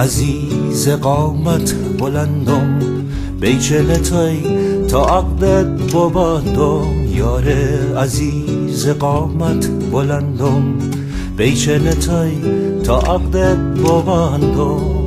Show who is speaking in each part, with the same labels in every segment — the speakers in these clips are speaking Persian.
Speaker 1: عزیز قامت بلندم، بیچلتای تا عقدت ببندم. یار عزیز قامت بلندم، بیچلتای تا عقدت ببندم.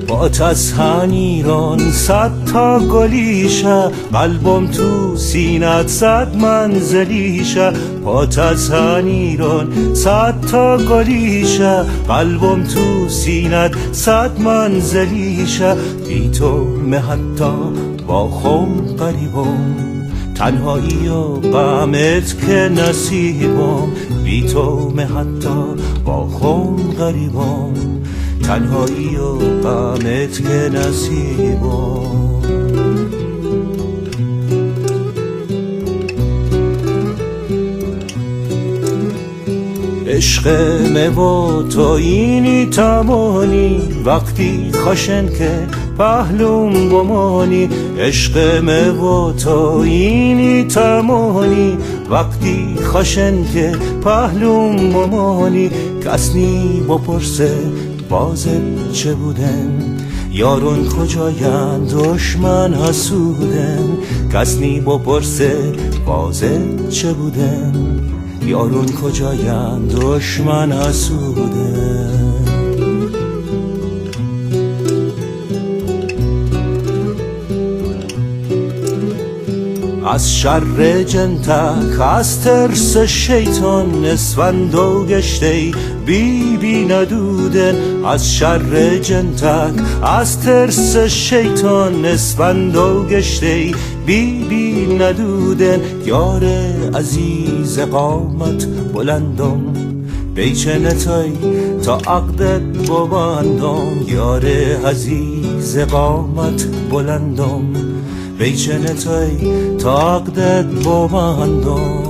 Speaker 1: با تسهن ایران 100 تا گلیشه، قلبم تو سینت 100 منزلیشه. با تسهن ایران 100 تا گلیشه، قلبم تو سینت 100 منزلیشه. بی تو حتی با خم قریبم، تنهایی و غمت که نصیبم. بی تو حتی با خم قریبم، تنهایی و غمت که نصیبم. عشق و تو اینی تمانی، وقتی خشن که پهلوم بمانی. عشق و تو اینی تمانی، وقتی خشن که پهلوم بمانی. کس نی بپرسه بازت چه بودن، یارون کجاین دشمن حسودن. کس نی بپرسه بازت چه بودن، یارون کجاین دشمن حسودن. از شر جنتک از ترس شیطان، اسفند و گشته بی ندودن. از شر جنتک از ترس شیطان، اسفند و گشته بی ندودن. یار عزیز قامت بلندم، بیچنتای تا عقدت ببندم. یار عزیز قامت بلندم، بیچنتای تا عقدت ببندم.